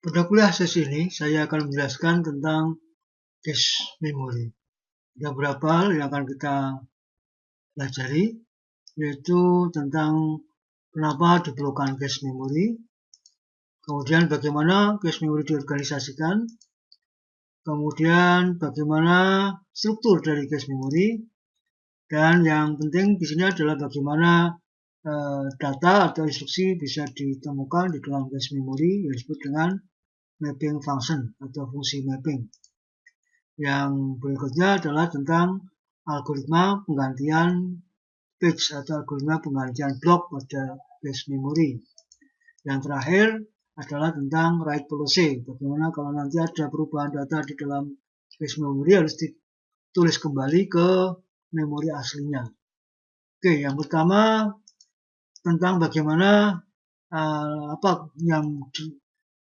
Pada kuliah sesi ini, saya akan menjelaskan tentang cache memory. Ada beberapa hal yang akan kita pelajari, yaitu tentang kenapa diperlukan cache memory, kemudian bagaimana cache memory diorganisasikan, kemudian bagaimana struktur dari cache memory, dan yang penting di sini adalah bagaimana data atau instruksi bisa ditemukan di dalam cache memory yang disebut dengan mapping function atau fungsi mapping. Yang berikutnya adalah tentang algoritma penggantian page atau algoritma penggantian blok pada cache memory. Yang terakhir adalah tentang write policy. Bagaimana kalau nanti ada perubahan data di dalam cache memory harus ditulis kembali ke memori aslinya. Oke, yang pertama tentang bagaimana apa yang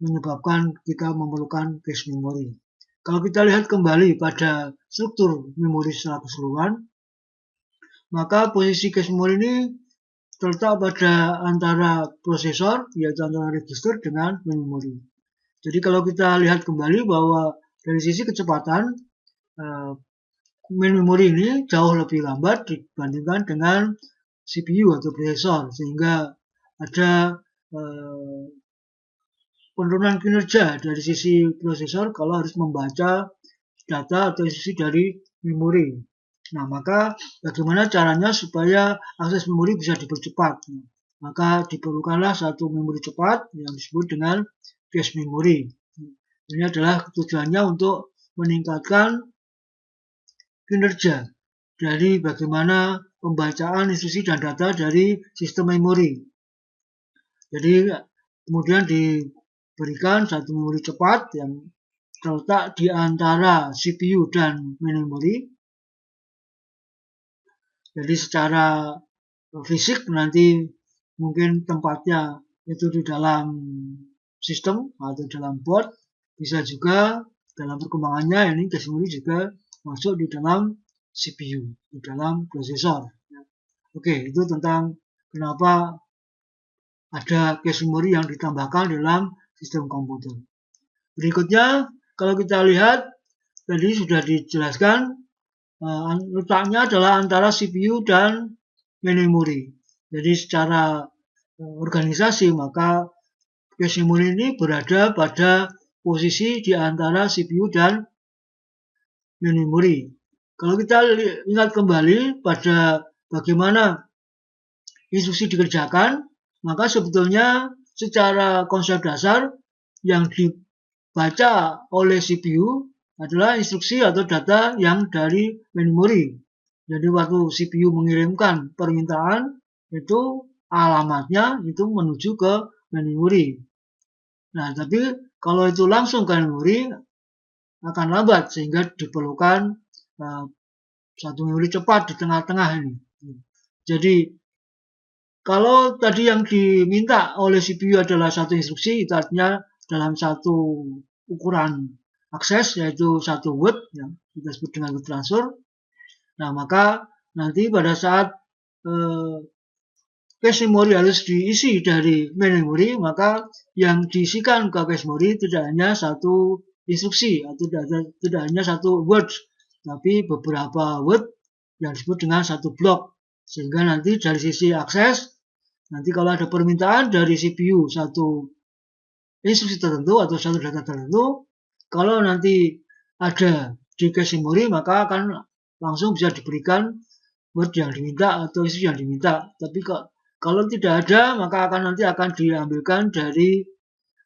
menyebabkan kita memerlukan cache memory. Kalau kita lihat kembali pada struktur memori secara keseluruhan, maka posisi cache memory ini terletak pada antara prosesor, yaitu antara register dengan memori. Jadi kalau kita lihat kembali bahwa dari sisi kecepatan, main memory ini jauh lebih lambat dibandingkan dengan CPU atau prosesor, sehingga ada penurunan kinerja dari sisi prosesor kalau harus membaca data atau instruksi dari memori. Nah, maka bagaimana caranya supaya akses memori bisa dipercepat? Maka diperlukanlah satu memori cepat yang disebut dengan cache memory. Ini adalah tujuannya untuk meningkatkan kinerja dari bagaimana pembacaan instruksi dan data dari sistem memori. Jadi kemudian diberikan satu memori cepat yang terletak di antara CPU dan memori. Jadi secara fisik nanti mungkin tempatnya itu di dalam sistem atau dalam board, bisa juga dalam perkembangannya ini cache memory juga masuk di dalam CPU, di dalam prosesor. Oke, itu tentang kenapa ada cache memory yang ditambahkan dalam sistem komputer. Berikutnya, kalau kita lihat, tadi sudah dijelaskan, letaknya adalah antara CPU dan memori. Jadi secara organisasi, maka cache memory ini berada pada posisi di antara CPU dan memori. Kalau kita ingat kembali pada bagaimana instruksi dikerjakan, maka sebetulnya secara konsep dasar yang dibaca oleh CPU adalah instruksi atau data yang dari memori. Jadi waktu CPU mengirimkan permintaan, itu alamatnya itu menuju ke memori. Nah, tapi kalau itu langsung ke memori akan lambat, sehingga diperlukan satu memori cepat di tengah-tengah ini. Jadi kalau tadi yang diminta oleh CPU adalah satu instruksi, itu artinya dalam satu ukuran akses, yaitu satu word, yang kita sebut dengan word transfer. Nah, maka nanti pada saat cache memory harus diisi dari main memory, maka yang diisikan ke cache memory tidak hanya satu instruksi atau tidak hanya satu word, tapi beberapa word yang disebut dengan satu blok. Sehingga nanti dari sisi akses, nanti kalau ada permintaan dari CPU satu instruksi tertentu atau satu data tertentu, kalau nanti ada di cache memory, maka akan langsung bisa diberikan word yang diminta atau instruksi yang diminta. Tapi kalau tidak ada, maka nanti akan diambilkan dari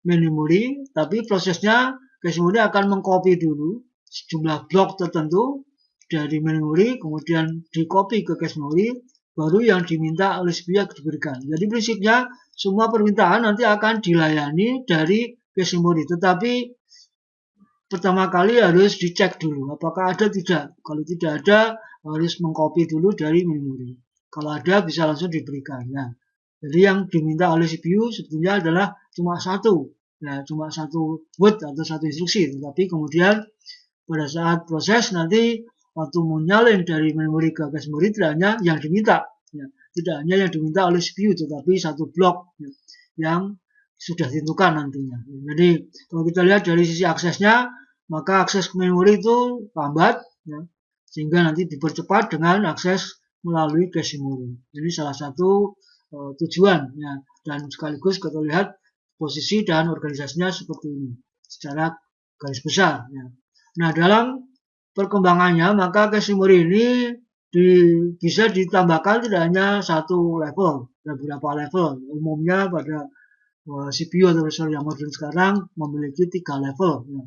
main memory, tapi prosesnya cache memory akan mengcopy dulu sejumlah blok tertentu dari main memory, kemudian di-copy ke cache memory, baru yang diminta oleh CPU diberikan. Jadi prinsipnya semua permintaan nanti akan dilayani dari cache memory, tetapi pertama kali harus dicek dulu apakah ada tidak. Kalau tidak ada, harus mengcopy dulu dari memori. Kalau ada, bisa langsung diberikan. Nah, jadi yang diminta oleh CPU sebetulnya adalah cuma satu, cuma satu word atau satu instruksi. Tetapi kemudian pada saat proses nanti waktu menyalin dari memori ke cache memory tidak hanya yang diminta, tidak hanya yang diminta oleh CPU, tetapi satu blok yang sudah ditentukan nantinya. Jadi kalau kita lihat dari sisi aksesnya, maka akses ke memori itu lambat, ya, sehingga nanti dipercepat dengan akses melalui cache memori. Ini salah satu tujuan, ya, dan sekaligus kita lihat posisi dan organisasinya seperti ini secara garis besar. Ya. Nah, dalam perkembangannya maka cache memori ini bisa ditambahkan tidak hanya satu level, ada beberapa level. Umumnya pada CPU atau prosesor yang modern sekarang memiliki 3 level. Ya.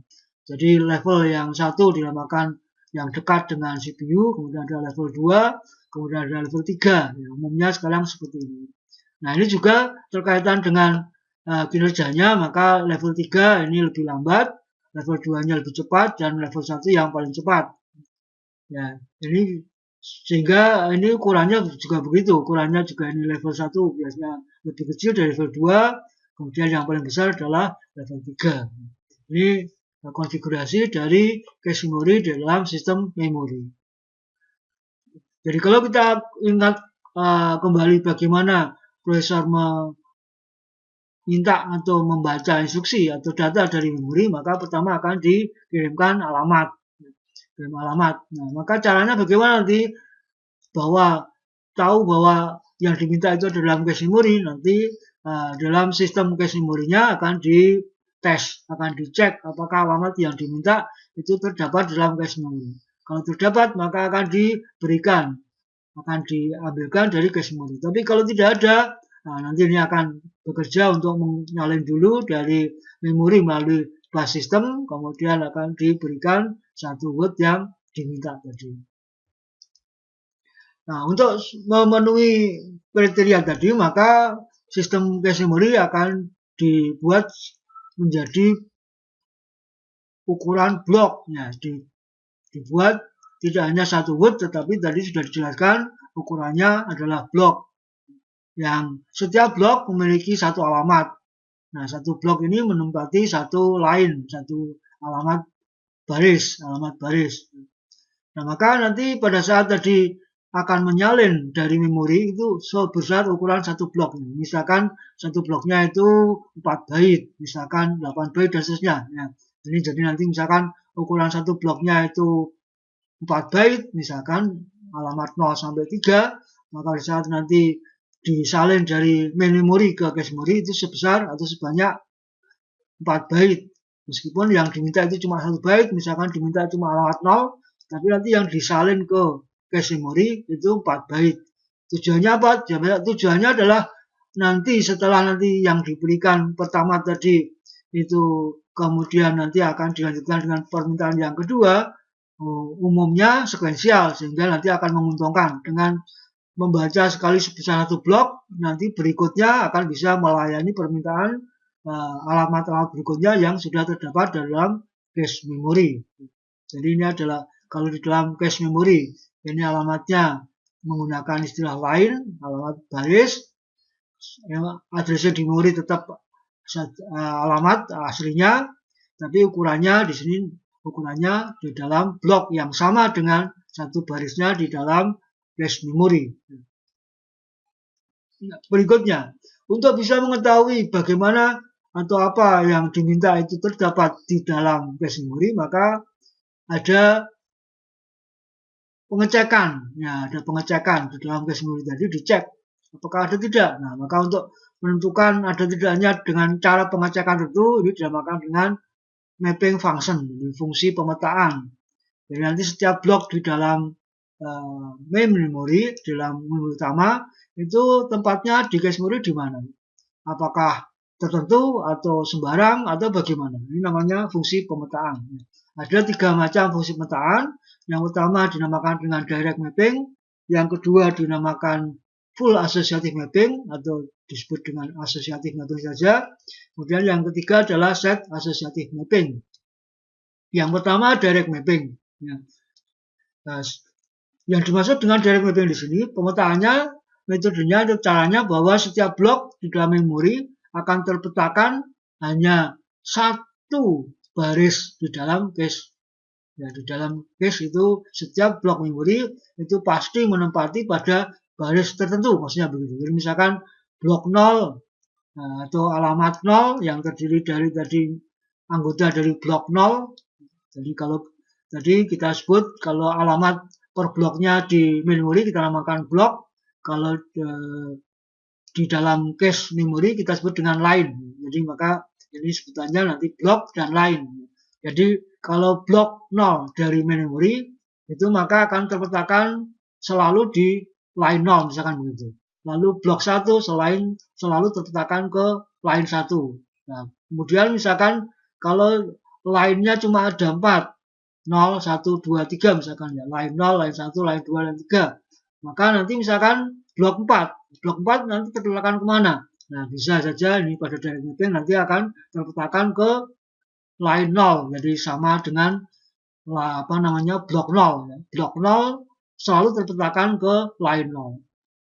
Jadi level yang satu dinamakan yang dekat dengan CPU, kemudian ada level 2, kemudian ada level 3. Ya, umumnya sekarang seperti ini. Nah, ini juga terkaitan dengan kinerjanya, maka level 3 ini lebih lambat, level 2-nya lebih cepat, dan level 1 yang paling cepat. Ya, ini sehingga ini ukurannya juga begitu, ukurannya juga ini level 1 biasanya lebih kecil dari level 2, kemudian yang paling besar adalah level 3. Ini konfigurasi dari cache memori di dalam sistem memori. Jadi kalau kita ingat kembali bagaimana prosesor meminta atau membaca instruksi atau data dari memori, maka pertama akan dikirimkan alamat. Kirim alamat. Nah, maka caranya bagaimana nanti tahu bahwa yang diminta itu dalam cache memori, nanti dalam sistem cache memorinya akan dites, akan dicek apakah alamat yang diminta itu terdapat dalam cache memori. Kalau terdapat maka akan diberikan, akan diambilkan dari cache memori. Tapi kalau tidak ada, nanti ini akan bekerja untuk menyalin dulu dari memori melalui bus system, kemudian akan diberikan satu word yang diminta tadi. Nah, untuk memenuhi kriteria tadi, maka sistem cache memori akan dibuat menjadi ukuran blok. Ya, dibuat tidak hanya satu word, tetapi tadi sudah dijelaskan ukurannya adalah blok. Yang setiap blok memiliki satu alamat. Nah, satu blok ini menempati satu line, satu alamat baris. Nah, maka nanti pada saat tadi akan menyalin dari memori itu sebesar ukuran satu blok. Misalkan satu bloknya itu 4 byte, misalkan 8 byte dan seterusnya. Ya, jadi nanti misalkan ukuran satu bloknya itu 4 byte, misalkan alamat 0 sampai 3, maka pada saat nanti disalin dari main memory ke cache memory itu sebesar atau sebanyak 4 byte. Meskipun yang diminta itu cuma 1 byte, misalkan diminta cuma alamat 0, tapi nanti yang disalin ke cache memori itu 4 byte. Tujuannya apa? Tujuannya adalah nanti setelah nanti yang diberikan pertama tadi itu kemudian nanti akan dilanjutkan dengan permintaan yang kedua, umumnya sekuensial, sehingga nanti akan menguntungkan. Dengan membaca sekali sebesar satu blok, nanti berikutnya akan bisa melayani permintaan alamat-alamat berikutnya yang sudah terdapat dalam cache memori. Jadi ini adalah kalau di dalam cache memori, ini alamatnya menggunakan istilah lain, alamat baris, addressnya di memori tetap alamat aslinya, tapi ukurannya di sini ukurannya di dalam blok yang sama dengan satu barisnya di dalam cache memori. Berikutnya, untuk bisa mengetahui bagaimana atau apa yang diminta itu terdapat di dalam cache memori, maka ada pengecekan. Ya, ada pengecekan di dalam cache memori tadi, dicek apakah ada tidak. Nah, maka untuk menentukan ada tidaknya dengan cara pengecekan itu, ini dinamakan dengan mapping function, fungsi pemetaan. Jadi nanti setiap blok di dalam main memory, di dalam memori utama, itu tempatnya di cache memori di mana? Apakah tertentu atau sembarang atau bagaimana? Ini namanya fungsi pemetaan. Ada 3 macam fungsi pemetaan. Yang pertama dinamakan dengan direct mapping, yang kedua dinamakan full associative mapping atau disebut dengan associative mapping saja. Kemudian yang ketiga adalah set associative mapping. Yang pertama direct mapping. Ya. Nah, yang dimaksud dengan direct mapping di sini, pemetaannya, metodenya atau caranya bahwa setiap blok di dalam memori akan terpetakan hanya satu baris di dalam cache. Ya, di dalam cache itu setiap blok memori itu pasti menempati pada baris tertentu, maksudnya begitu. Jadi misalkan blok 0 atau alamat 0 yang terdiri dari tadi anggota dari blok 0. Jadi kalau tadi kita sebut kalau alamat per bloknya di memori kita namakan blok, kalau di dalam cache memori kita sebut dengan line. Jadi maka ini sebutannya nanti blok dan line. Jadi kalau blok 0 dari memori itu maka akan terpetakan selalu di line 0 misalkan begitu. Lalu blok 1 selalu terpetakan ke line 1. Nah, kemudian misalkan kalau line-nya cuma ada 4, 0, 1, 2, 3 misalkan ya, line 0, line 1, line 2, line 3. Maka nanti misalkan blok 4 nanti terpetakan kemana? Nah, bisa saja ini pada direct mapping nanti akan terpetakan ke line 0, jadi sama dengan blok 0. Blok 0 selalu terpetakan ke line 0.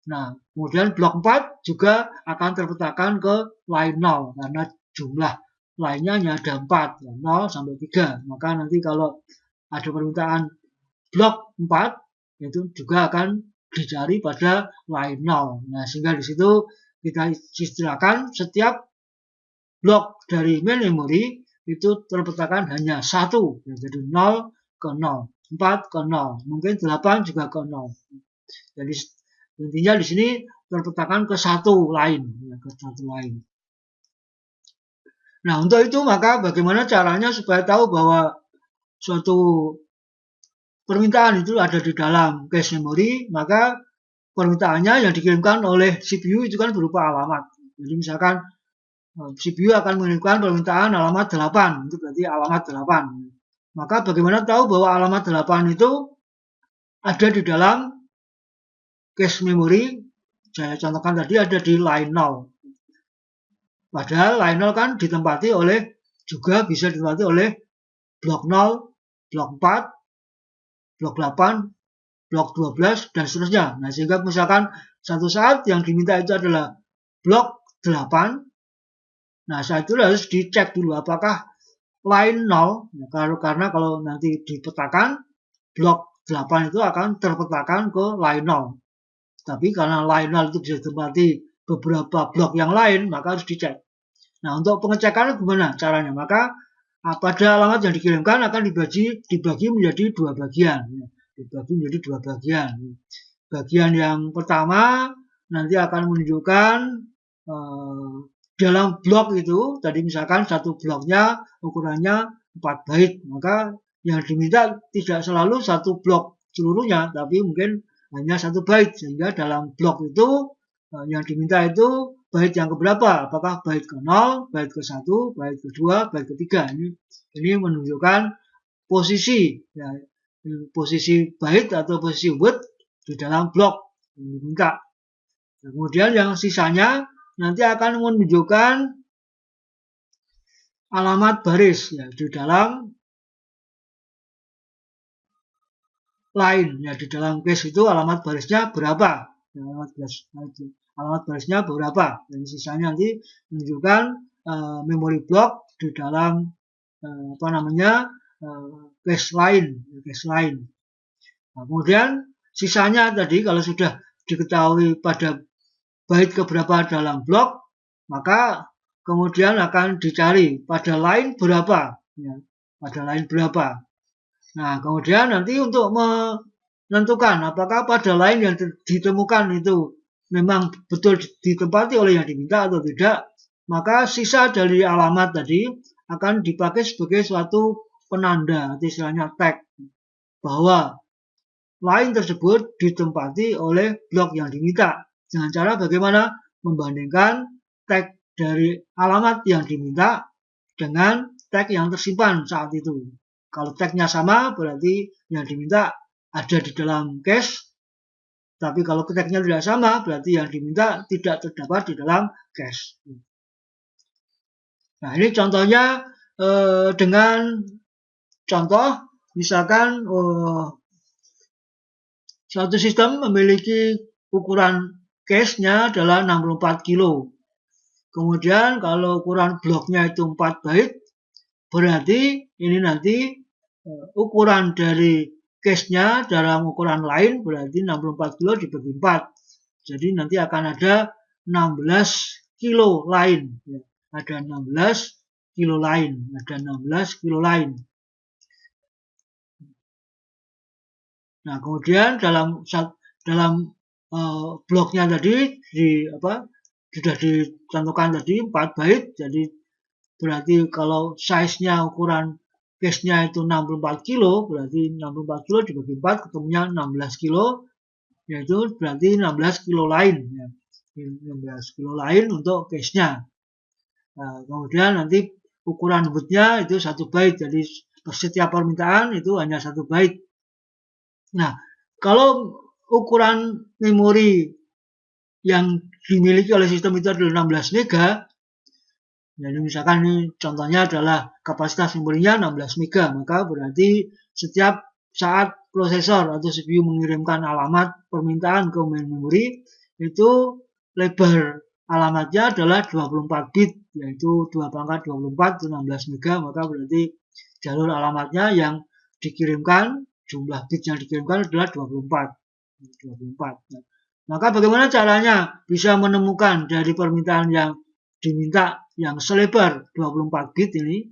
Nah, kemudian blok 4 juga akan terpetakan ke line 0 karena jumlah line-nya hanya ada 4, 0 sampai 3. Maka nanti kalau ada permintaan blok 4 itu juga akan dicari pada line 0. Nah, sehingga di situ kita istilahkan setiap blok dari main memory itu terpetakan hanya 1, jadi 0 ke 0, 4 ke 0, mungkin 8 juga ke 0. Jadi intinya di sini terpetakan ke satu line, ke satu line. Nah, untuk itu maka bagaimana caranya supaya tahu bahwa suatu permintaan itu ada di dalam cache memory, maka permintaannya yang dikirimkan oleh CPU itu kan berupa alamat. Jadi misalkan CPU akan mengirimkan permintaan alamat 8, itu berarti alamat 8. Maka bagaimana tahu bahwa alamat 8 itu ada di dalam cache memory? Saya contohkan tadi ada di line 0. Padahal line 0 kan ditempati oleh, juga bisa ditempati oleh blok 0, blok 4, blok 8, blok 12, dan seterusnya. Nah, sehingga misalkan satu saat yang diminta itu adalah blok 8, nah saat itu harus dicek dulu apakah line 0, karena kalau nanti dipetakan, blok 8 itu akan terpetakan ke line 0. Tapi karena line 0 itu bisa ditempati beberapa blok yang lain, maka harus dicek. Nah, untuk pengecekan gimana caranya? Maka pada alamat yang dikirimkan akan dibagi menjadi dua bagian. Bagian yang pertama nanti akan menunjukkan dalam blok itu, tadi misalkan satu bloknya ukurannya 4 byte, maka yang diminta tidak selalu satu blok seluruhnya, tapi mungkin hanya 1 byte, sehingga dalam blok itu yang diminta itu byte yang keberapa, apakah byte ke-0, byte ke-1, byte ke-2, byte ke-3. Ini menunjukkan posisi, ya, posisi byte atau posisi word di dalam blok yang diminta. Nah, kemudian yang sisanya nanti akan menunjukkan alamat baris, ya, di dalam line, ya, di dalam cache itu alamat barisnya berapa, ya, alamat barisnya berapa. Dan sisanya nanti menunjukkan memori block di dalam cache line. Nah, kemudian sisanya tadi kalau sudah diketahui pada byte keberapa dalam blok, maka kemudian akan dicari pada line berapa, ya, pada line berapa. Nah, kemudian nanti untuk menentukan apakah pada line yang ditemukan itu memang betul ditempati oleh yang diminta atau tidak, maka sisa dari alamat tadi akan dipakai sebagai suatu penanda, atau istilahnya tag, bahwa line tersebut ditempati oleh blok yang diminta. Dengan cara bagaimana? Membandingkan tag dari alamat yang diminta dengan tag yang tersimpan saat itu. Kalau tagnya sama, berarti yang diminta ada di dalam cache. Tapi kalau tagnya tidak sama, berarti yang diminta tidak terdapat di dalam cache. Nah, ini contohnya dengan contoh, misalkan suatu sistem memiliki ukuran cache-nya adalah 64 kilo. Kemudian kalau ukuran bloknya itu 4 byte, berarti ini nanti ukuran dari cache-nya dalam ukuran lain berarti 64 kilo dibagi 4. Jadi nanti akan ada 16 kilo line. Ya. Ada 16 kilo line. Ada 16 kilo line. Nah, kemudian dalam bloknya tadi sudah ditentukan tadi 4 byte. Jadi berarti kalau size-nya ukuran cache-nya itu 64 kilo, berarti 64 kilo dibagi 4 ketemunya 16 kilo, yaitu berarti 16 kilo line. Ya. 16 kilo line untuk cache-nya. Nah, kemudian nanti ukuran bootnya itu 1 byte, jadi setiap permintaan itu hanya 1 byte. Nah, kalau ukuran memori yang dimiliki oleh sistem itu adalah 16 mega, jadi misalkan ini contohnya adalah kapasitas memorinya 16 mega, maka berarti setiap saat prosesor atau CPU mengirimkan alamat permintaan ke main memory, itu lebar alamatnya adalah 24 bit, yaitu 2 pangkat 24 itu 16 mega, maka berarti jalur alamatnya yang dikirimkan, jumlah bit yang dikirimkan adalah 24. Maka bagaimana caranya bisa menemukan dari permintaan yang diminta yang selebar 24 bit ini,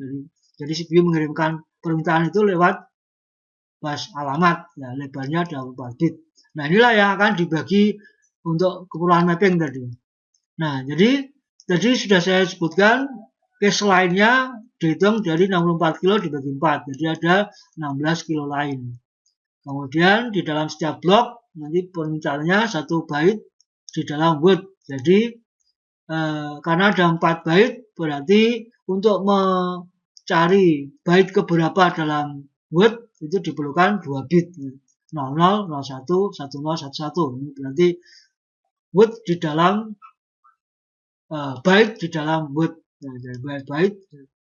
jadi CPU mengirimkan permintaan itu lewat bus alamat, ya lebarnya 24 bit. Nah, inilah yang akan dibagi untuk keperluan mapping tadi. Nah, jadi tadi sudah saya sebutkan cache line-nya dihitung dari 64 kilo dibagi 4, jadi ada 16 kilo line. Kemudian di dalam setiap blok nanti permintaannya 1 byte di dalam word. Jadi karena ada 4 byte, berarti untuk mencari byte keberapa dalam word itu diperlukan 2 bit. 00, 01, 10, 11. Ini berarti word di dalam byte di dalam word. Nah,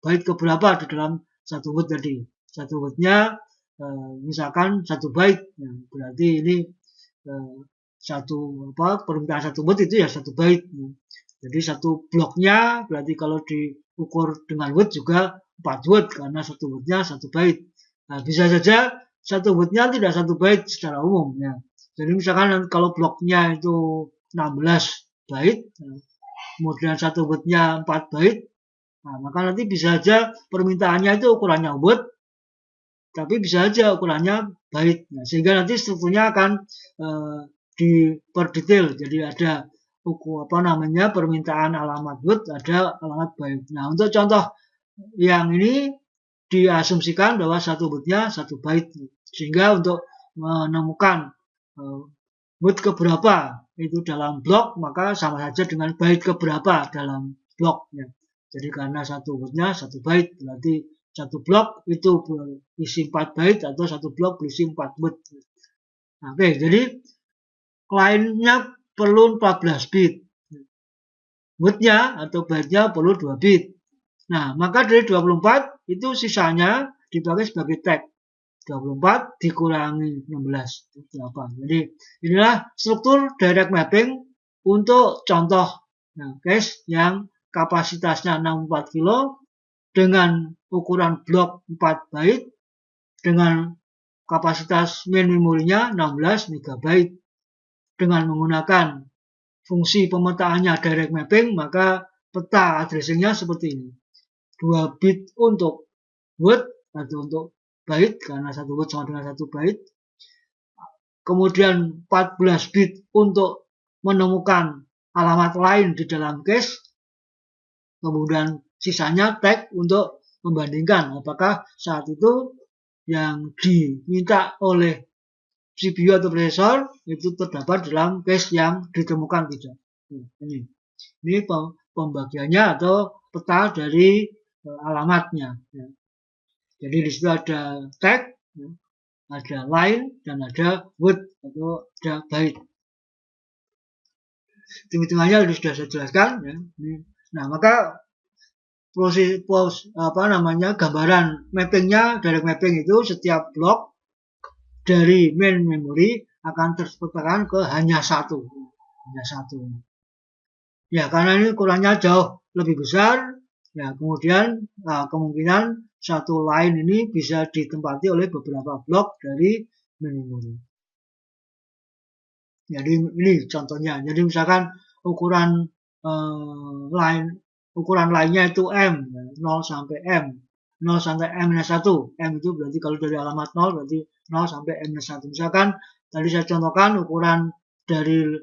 byte keberapa di dalam satu word tadi. Satu wordnya misalkan 1 byte. Nah, berarti ini permintaan 1 word itu ya 1 byte. Jadi satu bloknya berarti kalau diukur dengan word juga 4 word karena satu wordnya 1 byte. Nah, bisa saja satu wordnya tidak 1 byte secara umum. Ya. Jadi misalkan kalau bloknya itu 16 byte, kemudian satu wordnya 4 byte, nah, maka nanti bisa saja permintaannya itu ukurannya word, tapi bisa saja ukurannya byte. Nah, sehingga nanti strukturnya akan diperdetail. Jadi ada permintaan alamat word, ada alamat byte. Nah, untuk contoh yang ini diasumsikan bahwa satu wordnya 1 byte, sehingga untuk menemukan word keberapa itu dalam blok, maka sama saja dengan byte keberapa dalam bloknya. Jadi karena satu wordnya 1 byte, berarti satu blok itu berisi 4 byte atau satu blok berisi 4 word. Oke, jadi line-nya perlu 14 bit. Word-nya atau byte-nya perlu 2 bit. Nah, maka dari 24 itu sisanya dipakai sebagai tag. 24 dikurangi 16. 8. Jadi inilah struktur direct mapping untuk contoh cache yang kapasitasnya 64 kilo dengan ukuran blok 4 byte dengan kapasitas main memorinya 16 MB. Dengan menggunakan fungsi pemetaannya direct mapping, maka peta addressing-nya seperti ini. 2 bit untuk word atau untuk byte, karena satu word sama dengan 1 byte. Kemudian 14 bit untuk menemukan alamat lain di dalam cache. Kemudian sisanya tag untuk membandingkan apakah saat itu yang diminta oleh CPU atau prosesor itu terdapat dalam cache yang ditemukan tidak. Ini pembagiannya atau peta dari alamatnya. Jadi di situ ada tag, ada line, dan ada word atau ada byte. Hitung-hitungannya sudah saya jelaskan. Nah, maka gambaran mappingnya, direct mapping itu setiap blok dari main memory akan terpetakan ke hanya satu. Ya, karena ini ukurannya jauh lebih besar, ya kemudian kemungkinan satu line ini bisa ditempati oleh beberapa blok dari main memory. Jadi ini contohnya. Jadi misalkan ukuran ukuran lainnya itu M, ya, 0 sampai M. 0 sampai M-1. M itu berarti kalau dari alamat 0 berarti 0 sampai M-1. Misalkan tadi saya contohkan ukuran dari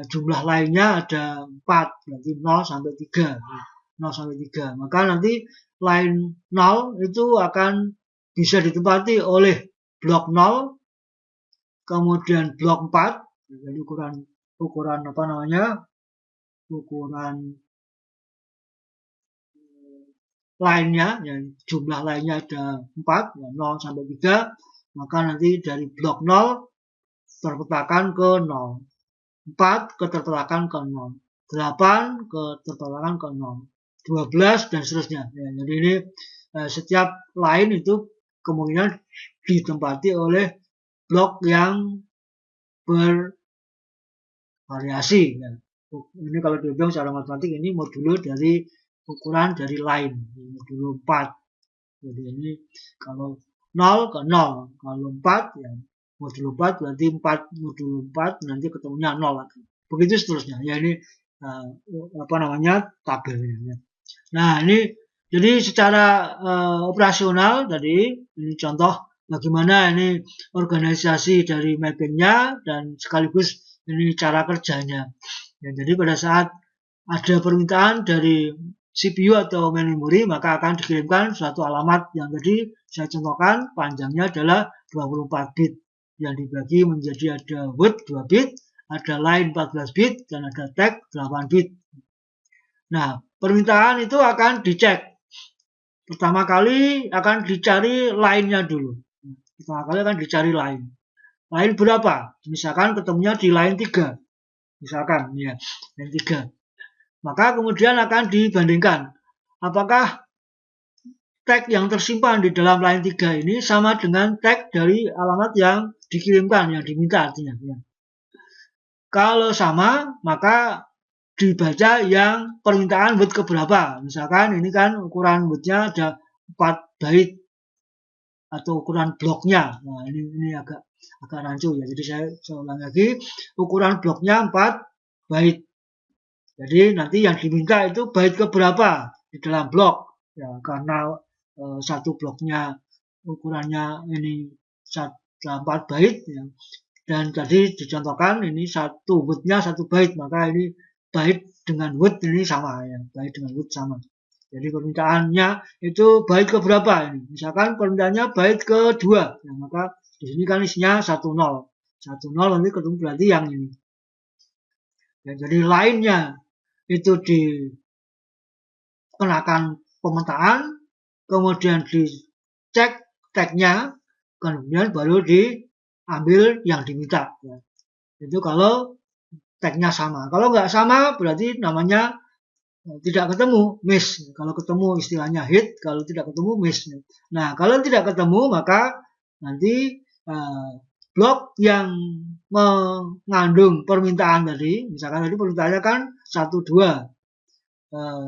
jumlah lainnya ada 4, berarti 0 sampai 3. 0 sampai 3. Maka nanti line 0 itu akan bisa ditempati oleh blok 0, kemudian blok 4, jadi ukuran apa namanya? Ukuran lainnya, ya, jumlah lainnya ada 4, ya, 0 sampai 3, maka nanti dari blok 0 terpetakan ke 0, 4 keterpetakan ke 0, 8 keterpetakan ke 0, 12 dan seterusnya. Ya, jadi ini setiap line itu kemungkinan ditempati oleh blok yang bervariasi. Ya. Ini kalau dihitung secara matematik ini modulo dari ukuran dari line, modulo 4. Jadi ini kalau 0 ke 0, kalau 4 ya modulo 4 berarti 4 modulo 4 nanti ketemunya 0 lagi. Begitu seterusnya. Ya ini apa namanya tabelnya. Nah, ini jadi secara operasional tadi ini contoh bagaimana ini organisasi dari mappingnya dan sekaligus ini cara kerjanya. Ya, jadi pada saat ada permintaan dari CPU atau memori maka akan dikirimkan suatu alamat yang tadi saya contohkan panjangnya adalah 24 bit yang dibagi menjadi ada word 2 bit, ada line 14 bit dan ada tag 8 bit. Nah, permintaan itu akan dicek. Pertama kali akan dicari line-nya dulu. Pertama kali akan dicari line. Line berapa? Misalkan ketemunya di line 3. Misalkan ya, line 3. Maka kemudian akan dibandingkan apakah tag yang tersimpan di dalam line 3 ini sama dengan tag dari alamat yang dikirimkan, yang diminta artinya. Ya. Kalau sama, maka dibaca yang permintaan word keberapa. Misalkan ini kan ukuran wordnya ada 4 byte atau ukuran bloknya. Nah, ini agak rancu ya. Jadi saya ulang lagi, ukuran bloknya 4 byte. Jadi nanti yang diminta itu byte keberapa di dalam blok. Ya, karena satu bloknya ukurannya ini 4 byte ya. Dan tadi dicontohkan ini satu wordnya 1 byte, maka ini byte dengan word ini sama ya, byte dengan word sama. Jadi permintaannya itu byte ke berapa ini? Misalkan permintaannya byte ke-2, ya, maka di sini kan isinya 10. 10 nanti ketemu berarti yang ini. Ya, jadi lainnya itu dikenakan pemetaan, kemudian dicek tagnya, kemudian baru diambil yang diminta. Ya. Itu kalau tagnya sama. Kalau nggak sama berarti namanya tidak ketemu, miss. Kalau ketemu istilahnya hit, kalau tidak ketemu miss. Nah, kalau tidak ketemu maka nanti blok yang mengandung permintaan tadi, misalkan tadi permintaannya kan 12,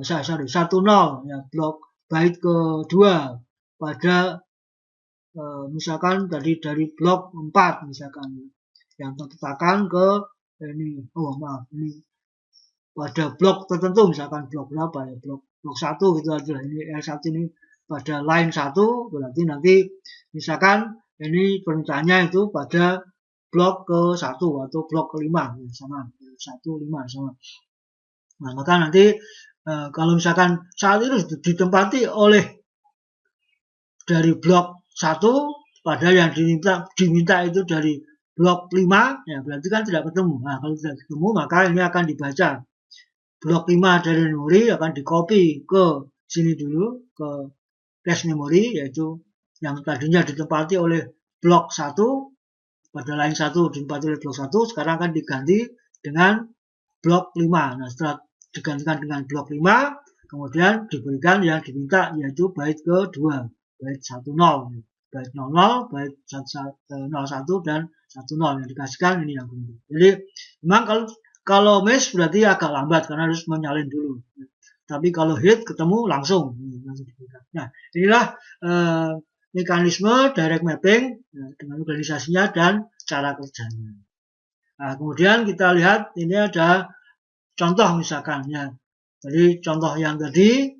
10 ya, blok byte ke-2 pada misalkan tadi dari blok 4 misalkan yang terletakkan ke ini, ini pada blok tertentu, misalkan blok berapa ya, blok 1 gitu aja, ini L1 ini pada line 1 berarti nanti misalkan ini permintaannya itu pada blok ke-1 atau blok ke-5 ya, sama 1, 5 sama. Nah, maka nanti kalau misalkan saat itu ditempati oleh dari blok 1 pada yang diminta itu dari blok 5 ya berarti kan tidak ketemu. Nah, kalau tidak ketemu maka ini akan dibaca. Blok 5 dari memori akan di-copy ke sini dulu ke cache memori yaitu yang tadinya ditempati oleh blok 1 pada line 1 ditempati oleh blok 1 sekarang akan diganti dengan blok 5. Nah, setelah digantikan dengan blok 5 kemudian diberikan yang diminta yaitu byte ke-2, byte 10, byte 00, byte 01 dan 10 yang dikasihkan ini yang penting. Jadi memang kalau miss berarti agak lambat karena harus menyalin dulu. Tapi kalau hit ketemu langsung diberikan. Nah, inilah mekanisme direct mapping dengan organisasinya dan cara kerjanya. Nah, kemudian kita lihat ini ada contoh misalkan ya. Jadi contoh yang tadi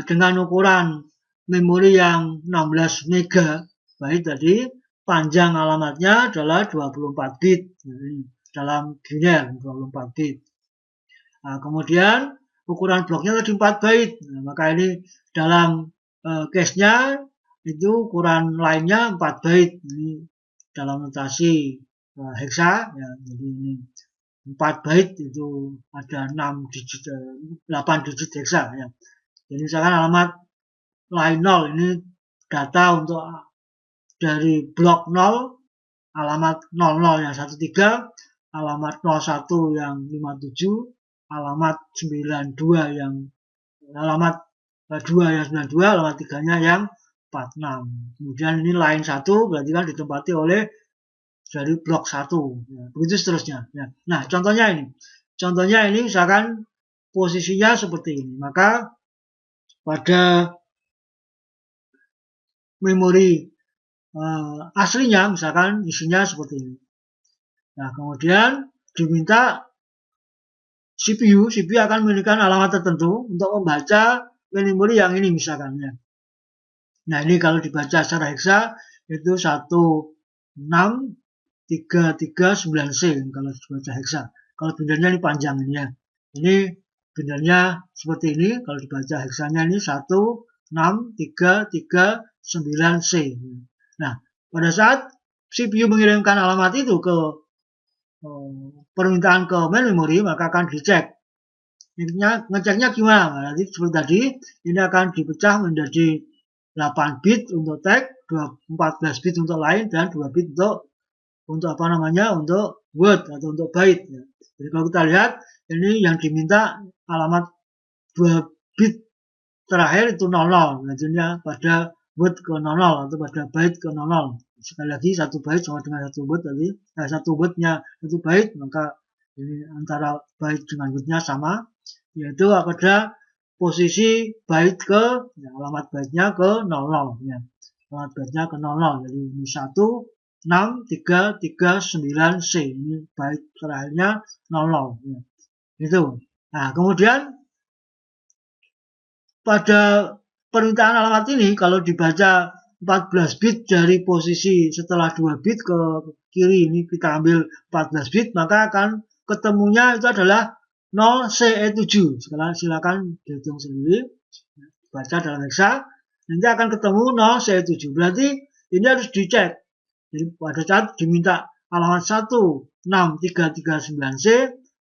dengan ukuran memori yang 16 MB tadi, panjang alamatnya adalah 24 bit dalam biner 24 bit. Nah, kemudian ukuran bloknya tadi 4 byte. Nah, maka ini dalam case-nya itu ukuran lainnya 4 byte. Ini dalam notasi hexa ya. Jadi ini 4 byte itu ada 6 digit 8 digit hexa ya. Jadi misalkan alamat line 0 ini data untuk dari blok 0, alamat 00 yang 13, alamat 01 yang 57, alamat 92 yang alamat 2 yang 92, alamat 3-nya yang 46. Kemudian ini line 1 berarti kan ditempati oleh dari blok 1. Ya, begitu seterusnya. Ya. Nah, contohnya ini. Contohnya ini misalkan posisinya seperti ini. Maka pada memori aslinya misalkan isinya seperti ini. Nah, kemudian diminta CPU akan memberikan alamat tertentu untuk membaca memori yang ini misalkan ya. Nah, ini kalau dibaca secara hexa itu 16339C kalau dibaca hexa. Kalau binarnya ini panjang ini ya. Ini binarnya seperti ini, kalau dibaca hexanya ini 16339C. Nah, pada saat CPU mengirimkan alamat itu ke permintaan ke main memory, maka akan dicek. Ngeceknya gimana? Nanti seperti tadi, ini akan dipecah menjadi 8 bit untuk tag, 14 bit untuk line, dan 2 bit untuk apa namanya, untuk word atau untuk byte. Ya. Jadi kalau kita lihat, ini yang diminta alamat 2 bit terakhir itu 00. Maksudnya pada word ke 00 atau pada byte ke 00. Sekali lagi 1 byte sama dengan 1 word tadi. 1 wordnya 1 byte, maka ini antara byte dengan wordnya sama. Yaitu pada posisi byte ke, ya, alamat byte-nya ke 00. Ya. Alamat byte-nya ke 00. Jadi ini 16339C. Ini byte terakhirnya 00. Ya. Itu. Nah, kemudian pada permintaan alamat ini kalau dibaca 14 bit dari posisi setelah 2 bit ke kiri ini kita ambil 14 bit, maka akan ketemunya itu adalah 0CE7. Silakan dihitung sendiri. Baca dalam hexa, nanti akan ketemu 0CE7. Berarti ini harus dicek. Jadi pada saat diminta alamat 16339C,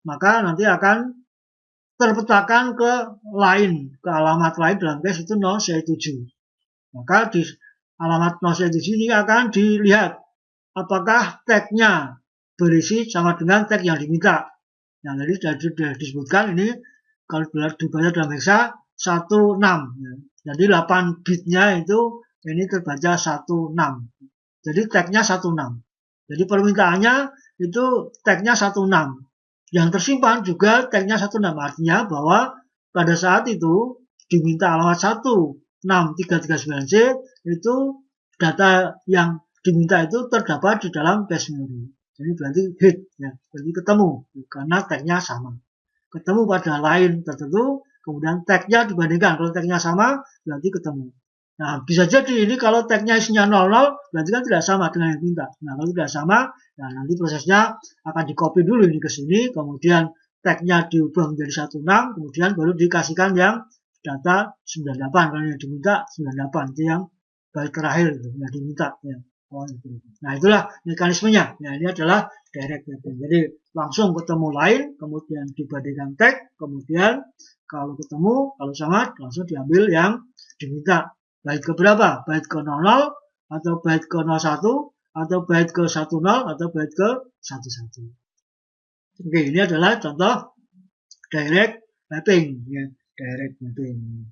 maka nanti akan terpetakan ke alamat lain dalam case itu 0C7. Maka di alamat 0C7 ini akan dilihat apakah tagnya berisi sama dengan tag yang diminta. Yang tadi sudah disebutkan ini kalau dibaca dalam hexa 16. Jadi 8 bitnya itu ini terbaca 16. Jadi tagnya 16. Jadi permintaannya itu tagnya 16. Yang tersimpan juga tagnya 16. Artinya bahwa pada saat itu diminta alamat 16339C itu data yang diminta itu terdapat di dalam cache memory. Jadi berarti hit ya, berarti ketemu karena tagnya sama. Ketemu pada line tertentu, kemudian tagnya dibandingkan. Kalau tagnya sama berarti ketemu. Nah, bisa jadi ini kalau tagnya isinya 00, berarti kan tidak sama dengan yang diminta. Nah, kalau tidak sama, nah nanti prosesnya akan di-copy dulu ini ke sini, kemudian tagnya diubah menjadi 16, kemudian baru dikasihkan yang data 98. Kalau yang diminta 98, itu yang byte terakhir yang diminta. Ya. Nah, itulah mekanismenya. Nah, ini adalah direct mapping. Jadi, langsung ketemu line, kemudian dibandingkan tag, kemudian kalau ketemu, kalau sama, langsung diambil yang diminta. Byte ke berapa? Byte ke 00, atau byte ke 01, atau byte ke 10, atau byte ke 11. Oke, ini adalah contoh direct mapping. Ya, direct mapping.